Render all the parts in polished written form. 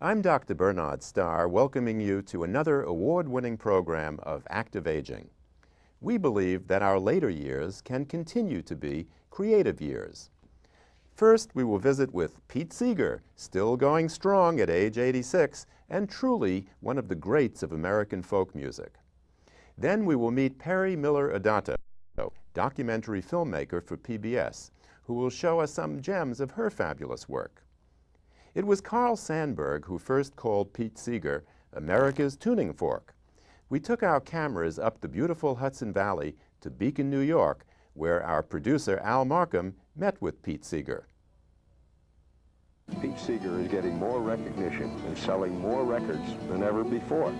I'm Dr. Bernard Starr, welcoming you to another award-winning program of active aging. We believe that our later years can continue to be creative years. First, we will visit with Pete Seeger, still going strong at age 86, and truly one of the greats of American folk music. Then we will meet Perry Miller Adato, documentary filmmaker for PBS, who will show us some gems of her fabulous work. It was Carl Sandburg who first called Pete Seeger America's tuning fork. We took our cameras up the beautiful Hudson Valley to Beacon, New York, where our producer Al Markum met with Pete Seeger. Pete Seeger is getting more recognition and selling more records than ever before.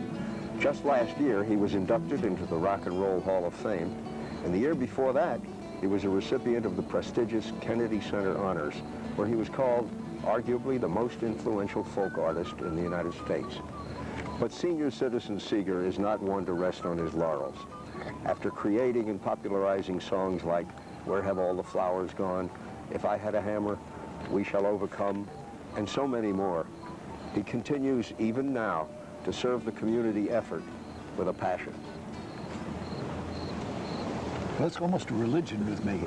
Just last year, he was inducted into the Rock and Roll Hall of Fame, and the year before that, he was a recipient of the prestigious Kennedy Center Honors, where he was called arguably the most influential folk artist in the United States. But senior citizen Seeger is not one to rest on his laurels. After creating and popularizing songs like Where Have All the Flowers Gone, If I Had a Hammer, We Shall Overcome, and so many more, he continues even now to serve the community effort with a passion. Well, it's almost a religion with me.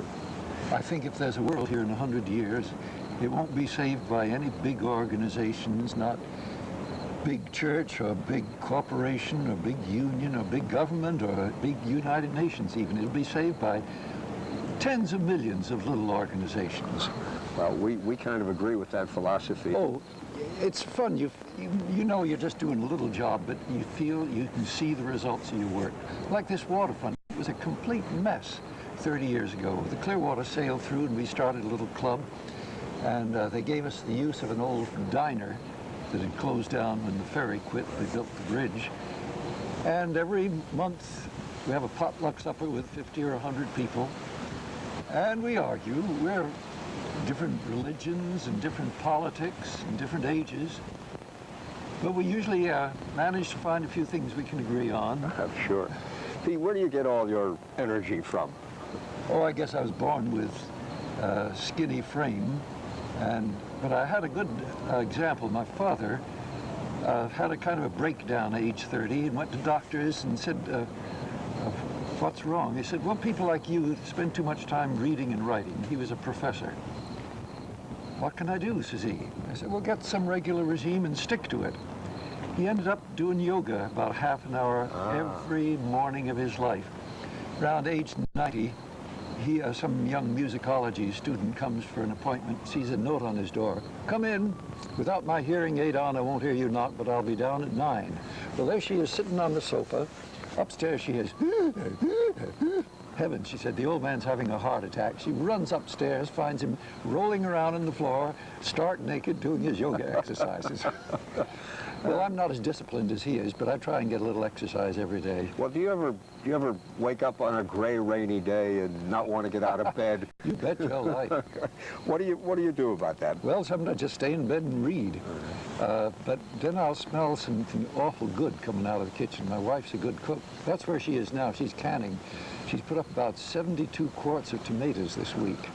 I think if there's a world here in 100 years, it won't be saved by any big organizations, not big church or big corporation or big union or big government or big United Nations even. It'll be saved by tens of millions of little organizations. Well, we kind of agree with that philosophy. Oh, it's fun. You know you're just doing a little job, but you feel you can see the results of your work. Like this waterfront, it was a complete mess 30 years ago. The Clearwater sailed through and we started a little club. And they gave us the use of an old diner that had closed down when the ferry quit. They built the bridge. And every month we have a potluck supper with 50 or 100 people. And we argue. We're different religions and different politics and different ages. But we usually manage to find a few things we can agree on. I'm sure. Pete, where do you get all your energy from? Oh, I guess I was born with a skinny frame. But I had a good example. My father had a kind of a breakdown at age 30 and went to doctors and said, what's wrong? He said, well, people like you spend too much time reading and writing. He was a professor. What can I do, says he. I said, well, get some regular regime and stick to it. He ended up doing yoga about half an hour every morning of his life. Around age 90, some young musicology student comes for an appointment, sees a note on his door. Come in. Without my hearing aid on, I won't hear you knock, but I'll be down at 9. Well, there she is sitting on the sofa. Upstairs she is. Heavens, she said, the old man's having a heart attack. She runs upstairs, finds him rolling around on the floor, stark naked, doing his yoga exercises. Well, I'm not as disciplined as he is, but I try and get a little exercise every day. Well, do you ever wake up on a gray, rainy day and not want to get out of bed? You bet your life. What do you do about that? Well, sometimes I just stay in bed and read. But then I'll smell something awful good coming out of the kitchen. My wife's a good cook. That's where she is now. She's canning. She's put up about 72 quarts of tomatoes this week.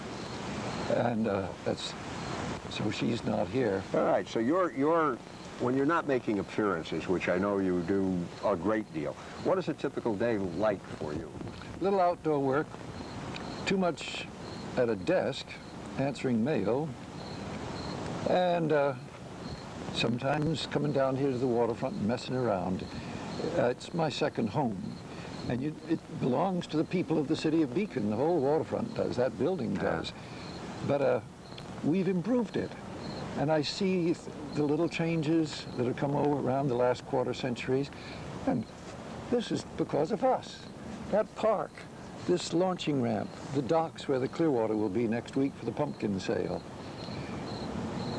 And so she's not here. All right, so when you're not making appearances, which I know you do a great deal, what is a typical day like for you? Little outdoor work, too much at a desk, answering mail, and sometimes coming down here to the waterfront and messing around. It's my second home, and it belongs to the people of the city of Beacon. The whole waterfront does, that building does. But we've improved it. And I see the little changes that have come over around the last quarter centuries. And this is because of us. That park, this launching ramp, the docks where the Clearwater will be next week for the pumpkin sale.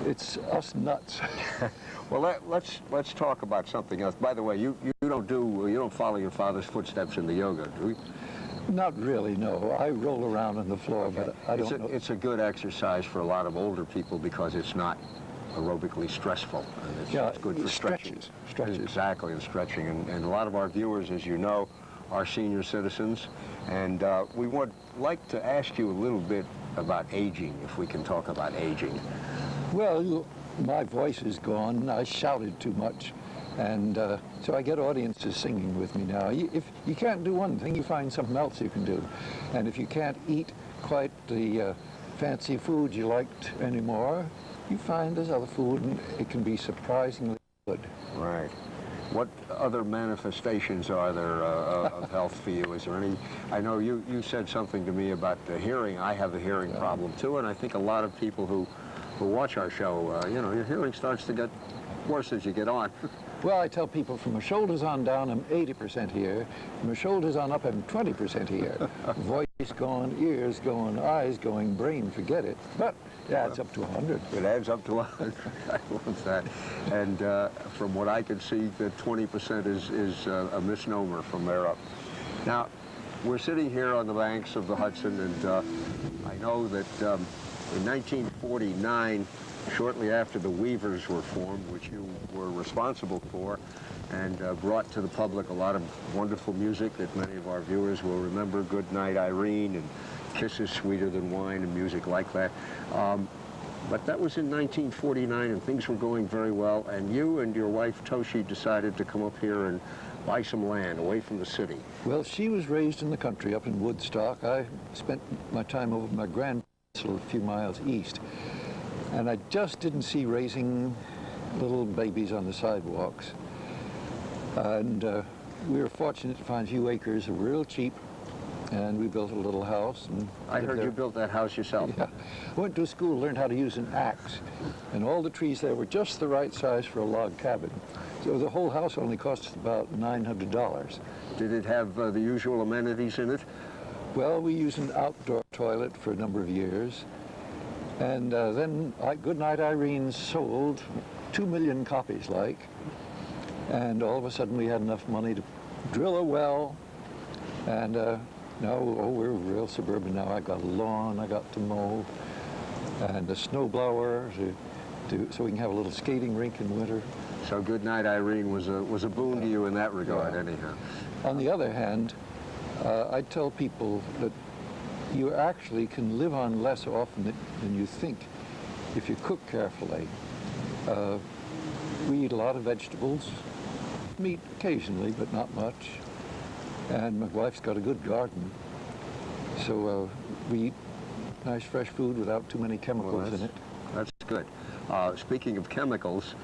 It's us nuts. Well, let's talk about something else. By the way, you don't follow your father's footsteps in the yoga, do you? Not really, no. I roll around on the floor, but I don't know. It's a good exercise for a lot of older people because it's not aerobically stressful. And it's good for stretching. Stretches. Exactly, and stretching. And a lot of our viewers, as you know, are senior citizens. And we would like to ask you a little bit about aging, if we can talk about aging. Well, my voice is gone. I shouted too much. And so I get audiences singing with me now. If you can't do one thing, you find something else you can do. And if you can't eat quite the fancy food you liked anymore, you find there's other food, and it can be surprisingly good. Right. What other manifestations are there of health for you? Is there any? I know you said something to me about the hearing. I have a hearing problem too, and I think a lot of people who watch our show, you know, your hearing starts to get worse as you get on. Well, I tell people from my shoulders on down, I'm 80% here. From my shoulders on up, I'm 20% here. Voice going, ears going, eyes going, brain, forget it. But it adds up to 100. It adds up to 100. I love that. And from what I can see, the 20% is a misnomer from there up. Now, we're sitting here on the banks of the Hudson, and I know that in 1949, shortly after the Weavers were formed, which you were responsible for, and brought to the public a lot of wonderful music that many of our viewers will remember, Good Night Irene and Kisses Sweeter Than Wine and music like that. But that was in 1949, and things were going very well, and you and your wife Toshi decided to come up here and buy some land away from the city. Well, she was raised in the country up in Woodstock. I spent my time over with my grandparents a few miles east. And I just didn't see raising little babies on the sidewalks. And we were fortunate to find a few acres real cheap, and we built a little house. And I heard you built that house yourself. Yeah. Went to school, learned how to use an axe, and all the trees there were just the right size for a log cabin. So the whole house only cost about $900. Did it have the usual amenities in it? Well, we used an outdoor toilet for a number of years. And then Goodnight Irene sold 2 million copies, and all of a sudden we had enough money to drill a well, and now we're real suburban now. I got a lawn I got to mow, and a snowblower so we can have a little skating rink in winter. So Goodnight Irene was a boon to you in that regard, anyhow. On the other hand, I tell people that you actually can live on less often than you think if you cook carefully. We eat a lot of vegetables, meat occasionally, but not much. And my wife's got a good garden. So we eat nice fresh food without too many chemicals in it. That's good. Speaking of chemicals,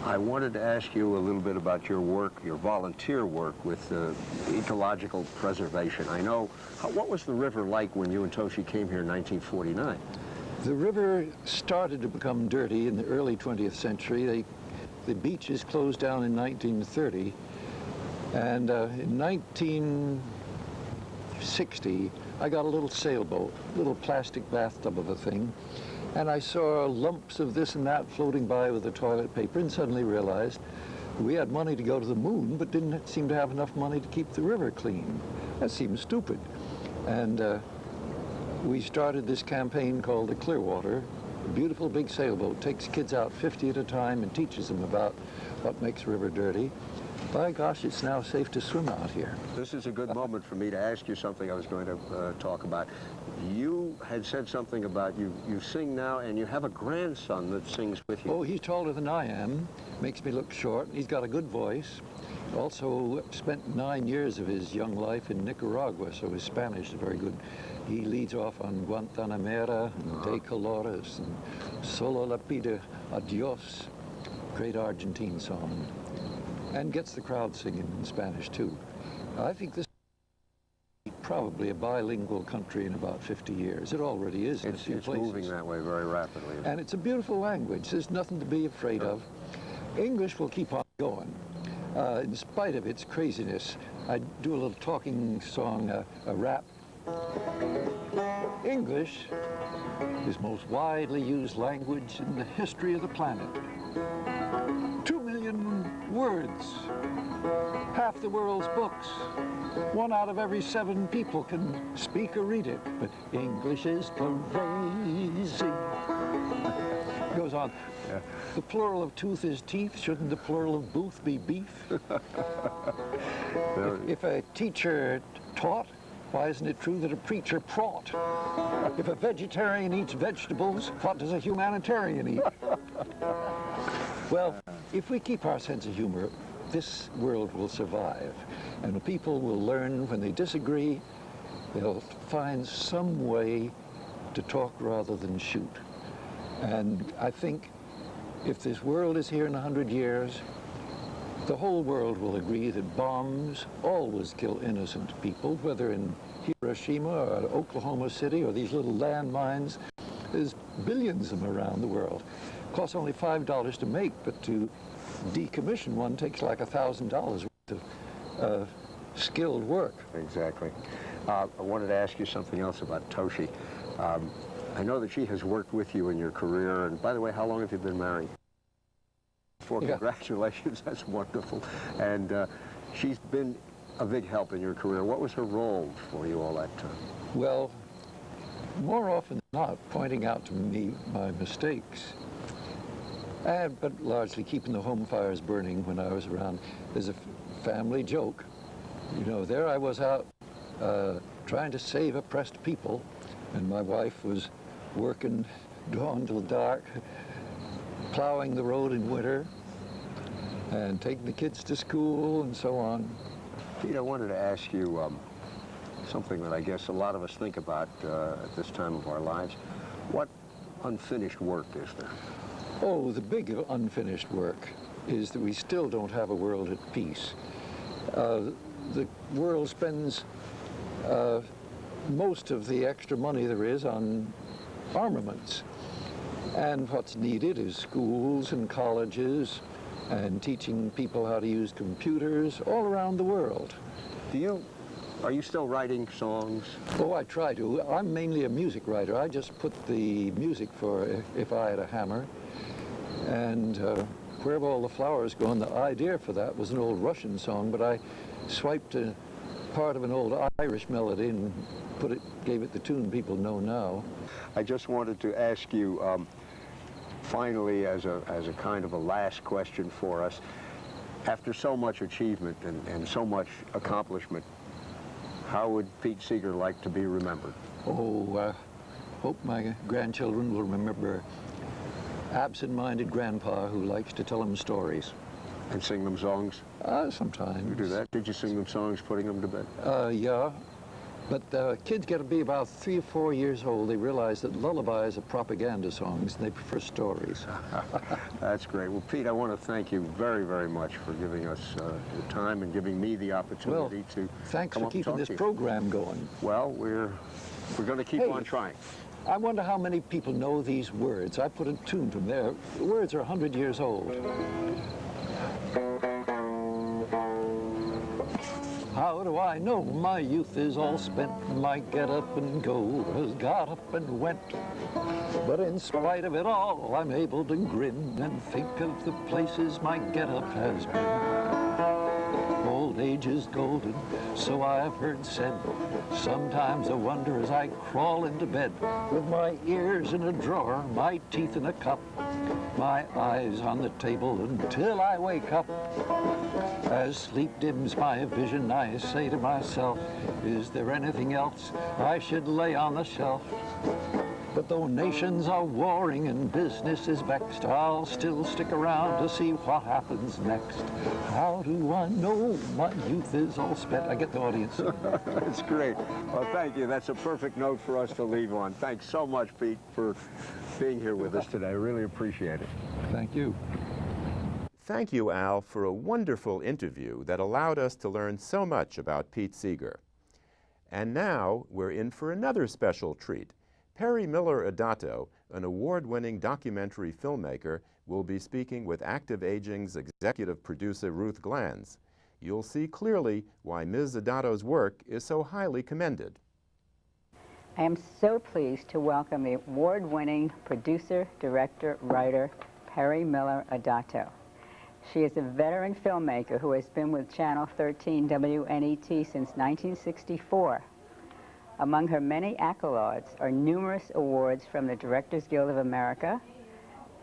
I wanted to ask you a little bit about your work, your volunteer work with ecological preservation. I know, what was the river like when you and Toshi came here in 1949? The river started to become dirty in the early 20th century. The beaches closed down in 1930, and in 1960, I got a little sailboat, little plastic bathtub of a thing, and I saw lumps of this and that floating by with the toilet paper, and suddenly realized we had money to go to the moon, but didn't seem to have enough money to keep the river clean. That seemed stupid. And we started this campaign called the Clearwater. A beautiful big sailboat, takes kids out 50 at a time and teaches them about what makes the river dirty. By gosh, it's now safe to swim out here. This is a good moment for me to ask you something I was going to talk about. You had said something about you sing now, and you have a grandson that sings with you. Oh, he's taller than I am, makes me look short. He's got a good voice. Also spent 9 years of his young life in Nicaragua, so his Spanish is very good. He leads off on Guantanamera, and De Colores, and Solo la pide adios, great Argentine song, and gets the crowd singing in Spanish too. I think this is probably a bilingual country in about 50 years. It already is in a few places. It's moving that way very rapidly. And it's a beautiful language. There's nothing to be afraid of. English will keep on going. In spite of its craziness, I do a little talking song, a rap. English is most widely used language in the history of the planet. 2 million words, half the world's books. 1 out of every 7 people can speak or read it, but English is crazy. It goes on. Yeah. The plural of tooth is teeth. Shouldn't the plural of booth be beef? If a teacher taught, why isn't it true that a preacher praught? If a vegetarian eats vegetables, what does a humanitarian eat? Well, if we keep our sense of humor, this world will survive. And people will learn when they disagree, they'll find some way to talk rather than shoot. And I think if this world is here in 100 years, the whole world will agree that bombs always kill innocent people, whether in Hiroshima or Oklahoma City or these little landmines. There's billions of them around the world. It costs only $5 to make, but to decommission one takes like $1,000 worth of skilled work. Exactly. I wanted to ask you something else about Toshi. I know that she has worked with you in your career, and by the way, how long have you been married? Congratulations, that's wonderful. And she's been a big help in your career. What was her role for you all that time? Well, more often than not, pointing out to me my mistakes, but largely keeping the home fires burning when I was around. There's a family joke. You know, there I was out trying to save oppressed people, and my wife was working dawn till dark, plowing the road in winter, and taking the kids to school and so on. Pete, I wanted to ask you something that I guess a lot of us think about at this time of our lives. What unfinished work is there? Oh, the big unfinished work is that we still don't have a world at peace. The world spends most of the extra money there is on armaments. And what's needed is schools and colleges and teaching people how to use computers all around the world. Are you still writing songs? Oh, I try to. I'm mainly a music writer. I just put the music for If I Had a Hammer. And Where Have All the Flowers Gone? The idea for that was an old Russian song, but I swiped a part of an old Irish melody and gave it the tune people know now. I just wanted to ask you, finally, as a kind of a last question for us, after so much achievement and so much accomplishment, how would Pete Seeger like to be remembered? Oh, I hope my grandchildren will remember absent-minded grandpa who likes to tell them stories. And sing them songs? Sometimes. You do that? Did you sing them songs putting them to bed? Yeah. But kids get to be about 3 or 4 years old. They realize that lullabies are propaganda songs, and they prefer stories. That's great. Well, Pete, I want to thank you very, very much for giving us your time and giving me the opportunity to thanks for keeping this program going. Well, we're going to keep on trying. I wonder how many people know these words. I put a tune to them. The words are 100 years old. How do I know my youth is all spent? My get up and go has got up and went. But in spite of it all, I'm able to grin and think of the places my get up has been. Old age is golden, so I've heard said. Sometimes I wonder as I crawl into bed, with my ears in a drawer, my teeth in a cup, my eyes on the table until I wake up. As sleep dims my vision, I say to myself, is there anything else I should lay on the shelf? But though nations are warring and business is vexed, I'll still stick around to see what happens next. How do I know my youth is all spent? I get the audience. That's great. Well, thank you. That's a perfect note for us to leave on. Thanks so much, Pete, for being here with us today. I really appreciate it. Thank you. Thank you, Al, for a wonderful interview that allowed us to learn so much about Pete Seeger. And now we're in for another special treat. Perry Miller Adato, an award-winning documentary filmmaker, will be speaking with Active Aging's executive producer Ruth Glanz. You'll see clearly why Ms. Adato's work is so highly commended. I am so pleased to welcome the award-winning producer, director, writer, Perry Miller Adato. She is a veteran filmmaker who has been with Channel 13 WNET since 1964. Among her many accolades are numerous awards from the Directors Guild of America.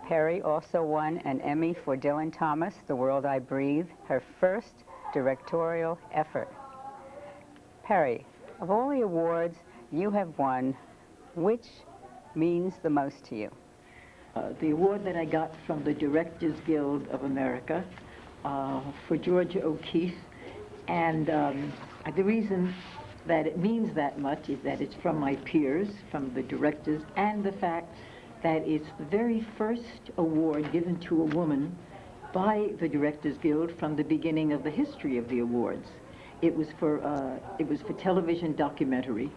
Perry also won an Emmy for Dylan Thomas, The World I Breathe, her first directorial effort. Perry, Of all the awards you have won, which means the most to you? The award that I got from the Directors Guild of America for Georgia O'Keeffe, and the reason that it means that much is that it's from my peers, from the directors, and the fact that it's the very first award given to a woman by the Directors Guild from the beginning of the history of the awards. It was for television documentary,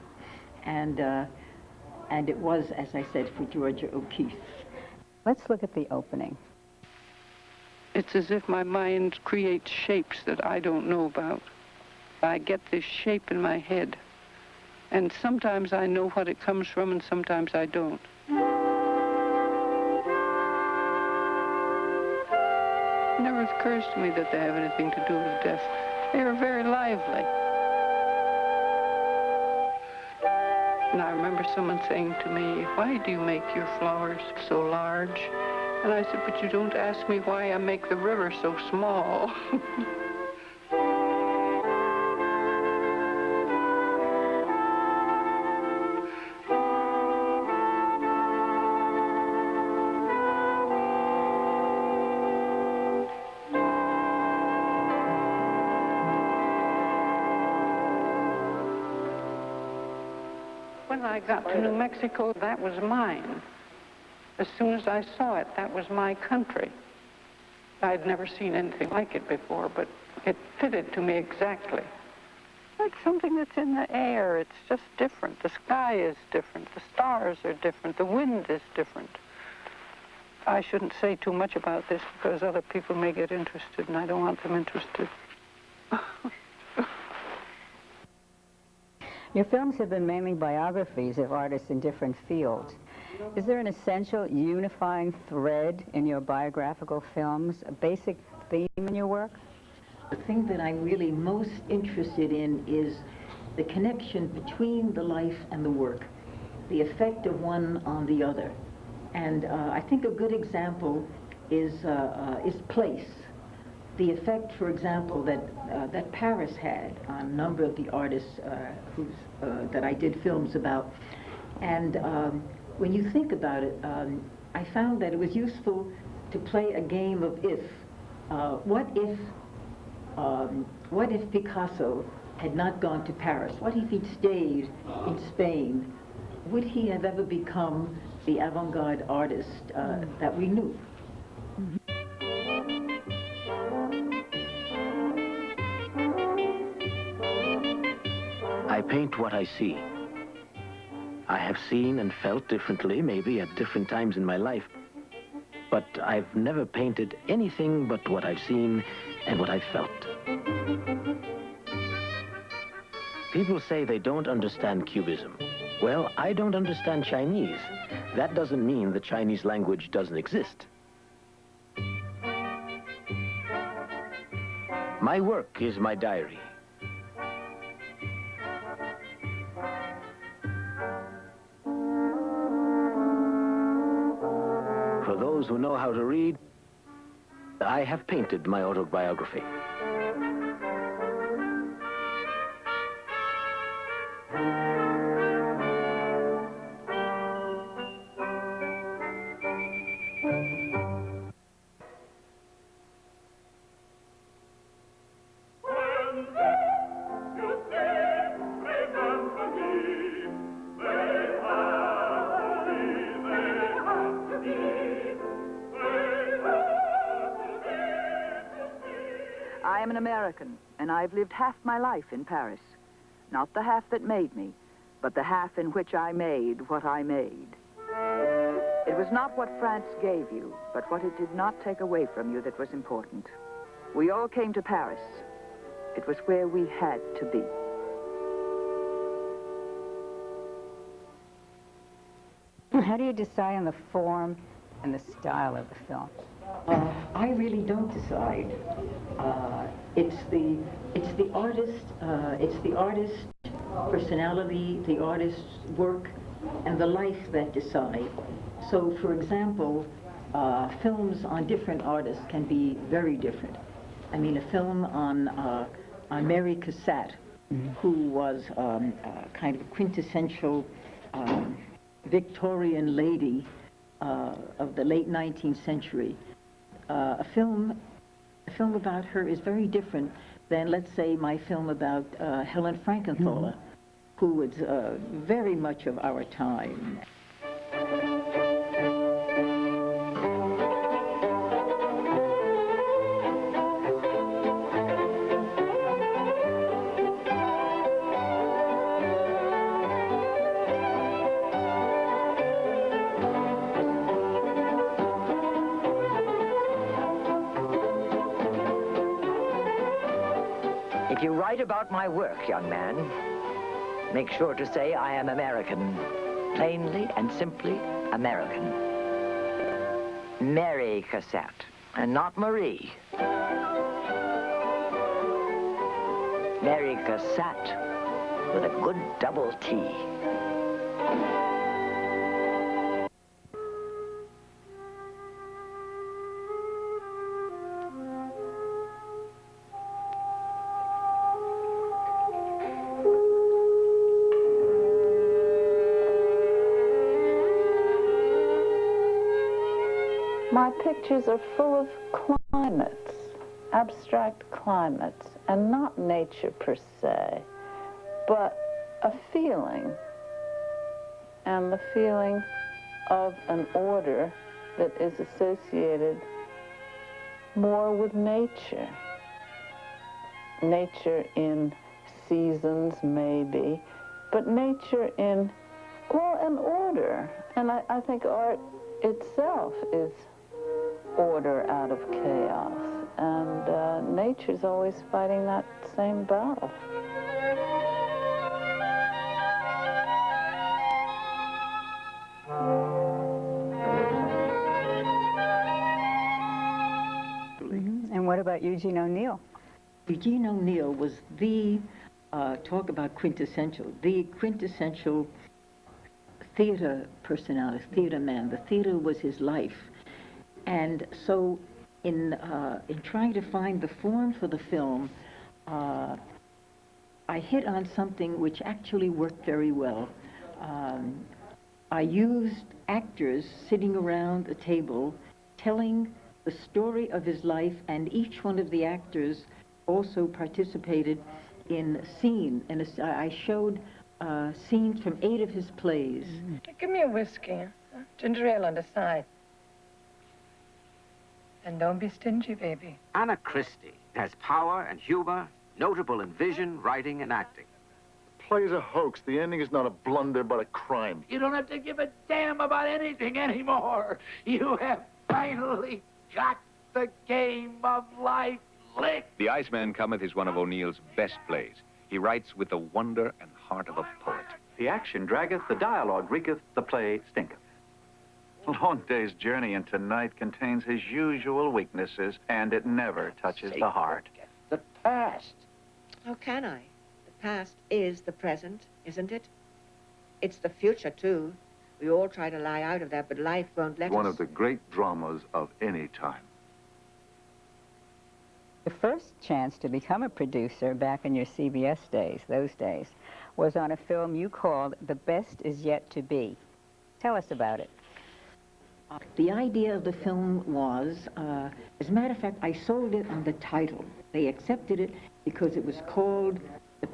and it was, as I said, for Georgia O'Keeffe. Let's look at the opening. It's as if my mind creates shapes that I don't know about. I get this shape in my head, and sometimes I know what it comes from, and sometimes I don't. It never occurs to me that they have anything to do with death. They are very lively. And I remember someone saying to me, "Why do you make your flowers so large?" And I said, "But you don't ask me why I make the river so small." When I got to New Mexico, that was mine. As soon as I saw it, that was my country. I'd never seen anything like it before, but it fitted to me exactly. Like something that's in the air. It's just different. The sky is different. The stars are different. The wind is different. I shouldn't say too much about this because other people may get interested, and I don't want them interested. Your films have been mainly biographies of artists in different fields. Is there an essential unifying thread in your biographical films, a basic theme in your work? The thing that I'm really most interested in is the connection between the life and the work, the effect of one on the other. And I think a good example is place. The effect, for example, that Paris had on a number of the artists that I did films about. And when you think about it, I found that it was useful to play a game of if. What if Picasso had not gone to Paris? What if he'd stayed in Spain? Would he have ever become the avant-garde artist that we knew? I paint what I see. I have seen and felt differently, maybe at different times in my life, but I've never painted anything but what I've seen and what I've felt. People say they don't understand Cubism. Well, I don't understand Chinese. That doesn't mean the Chinese language doesn't exist. My work is my diary. For those who know how to read, I have painted my autobiography. I am an American, and I've lived half my life in Paris. Not the half that made me, but the half in which I made what I made. It was not what France gave you, but what it did not take away from you that was important. We all came to Paris. It was where we had to be. How do you decide on the form and the style of the film? I really don't decide. It's the artist's personality, the artist's work, and the life that decide. So, for example, films on different artists can be very different. I mean, a film on Mary Cassatt who was kind of quintessential Victorian lady of the late 19th century. A film about her is very different than, let's say, my film about Helen Frankenthaler, who was very much of our time. If you write about my work, young man, make sure to say I am American. Plainly and simply American. Mary Cassatt, and not Marie. Mary Cassatt with a good double T. My pictures are full of climates, abstract climates, and not nature per se, but a feeling, and the feeling of an order that is associated more with nature. Nature in seasons, maybe, but nature in, well, an order. And I think art itself is order out of chaos, and nature's always fighting that same battle. And what about Eugene O'Neill? Eugene O'Neill was the, talk about quintessential, the quintessential theater personality, theater man. The theater was his life. And so in trying to find the form for the film, I hit on something which actually worked very well. I used actors sitting around a table telling the story of his life, and each one of the actors also participated in a scene. And I showed scenes from 8 of his plays. Give me a whiskey, ginger ale on the side. And don't be stingy, baby. Anna Christie has power and humor, notable in vision, writing, and acting. The play's a hoax. The ending is not a blunder, but a crime. You don't have to give a damn about anything anymore. You have finally got the game of life licked. The Iceman Cometh is one of O'Neill's best plays. He writes with the wonder and heart of a poet. The action draggeth, the dialogue reeketh, the play stinketh. A long day's journey into night contains his usual weaknesses, and it never touches the heart. The past. How can I? The past is the present, isn't it? It's the future, too. We all try to lie out of that, but life won't let us. One of the great dramas of any time. The first chance to become a producer back in your CBS days, those days, was on a film you called The Best Is Yet to Be. Tell us about it. The idea of the film was, as a matter of fact, I sold it on the title. They accepted it because it was called The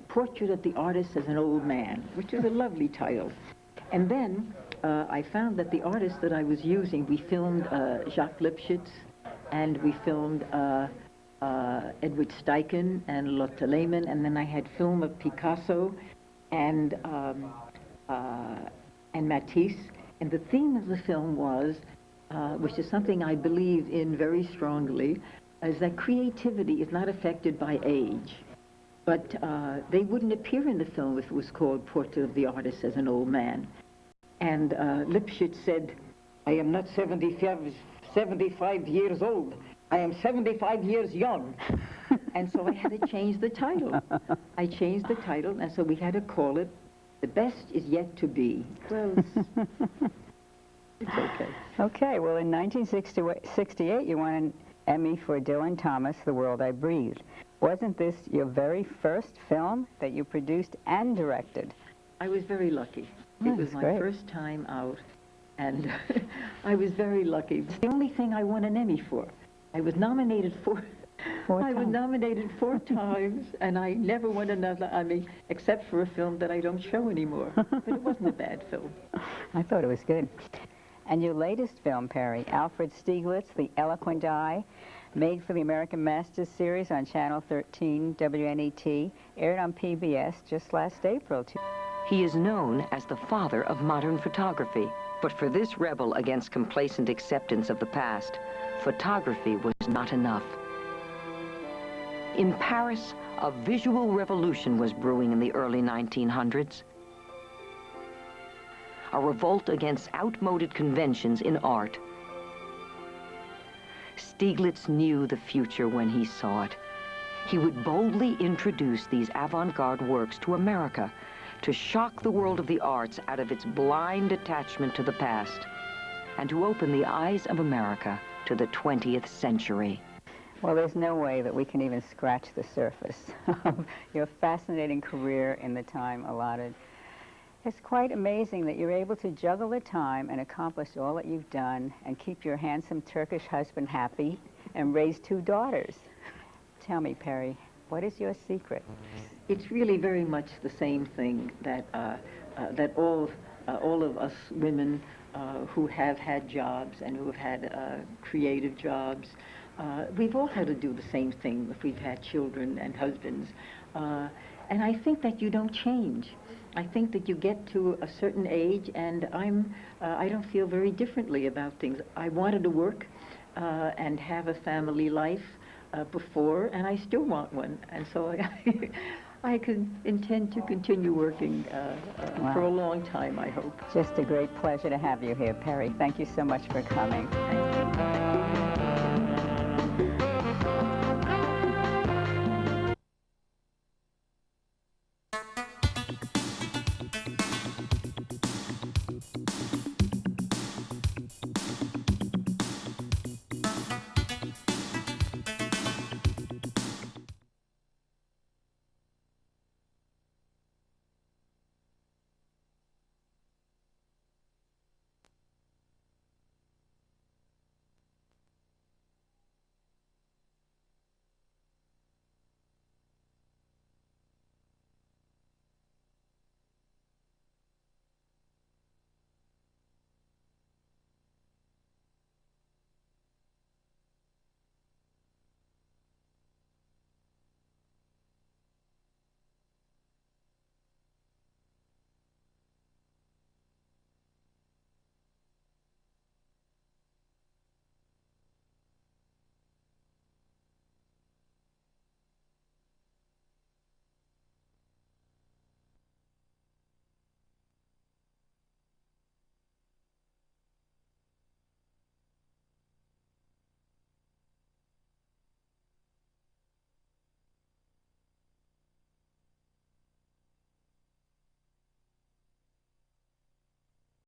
Portrait of the Artist as an Old Man, which is a lovely title. And then I found that the artist that I was using, we filmed Jacques Lipschitz, and we filmed Edward Steichen and Lotte Lehmann, and then I had film of Picasso and Matisse. And the theme of the film was, which is something I believe in very strongly, is that creativity is not affected by age. But they wouldn't appear in the film if it was called Portrait of the Artist as an Old Man. And Lipschitz said, I am not 75 years old. I am 75 years young. And so I had to change the title. I changed the title, and so we had to call it The Best Is Yet to Be. Well, it's okay. Okay, well, in 1968, you won an Emmy for Dylan Thomas, The World I Breathed. Wasn't this your very first film that you produced and directed? I was very lucky. Oh, it was my great. first time out, and I was very lucky. It's the only thing I won an Emmy for. I was nominated four times, and I never won another Emmy, except for a film that I don't show anymore. But it wasn't a bad film. I thought it was good. And your latest film, Perry, Alfred Stieglitz, The Eloquent Eye, made for the American Masters series on Channel 13, WNET, aired on PBS just last April. He is known as the father of modern photography, but for this rebel against complacent acceptance of the past, photography was not enough. In Paris, a visual revolution was brewing in the early 1900s. A revolt against outmoded conventions in art. Stieglitz knew the future when he saw it. He would boldly introduce these avant-garde works to America to shock the world of the arts out of its blind attachment to the past and to open the eyes of America to the 20th century. Well, there's no way that we can even scratch the surface of your fascinating career in the time allotted. It's quite amazing that you're able to juggle the time and accomplish all that you've done and keep your handsome Turkish husband happy and raise 2 daughters. Tell me, Perry, what is your secret? It's really very much the same thing that that all of us women who have had jobs and who have had creative jobs, we've all had to do the same thing if we've had children and husbands. And I think that you don't change. I think that you get to a certain age, and I don't feel very differently about things. I wanted to work and have a family life before, and I still want one. And so I could intend to continue working for a long time, I hope. Just a great pleasure to have you here, Perry. Thank you so much for coming. Thank you.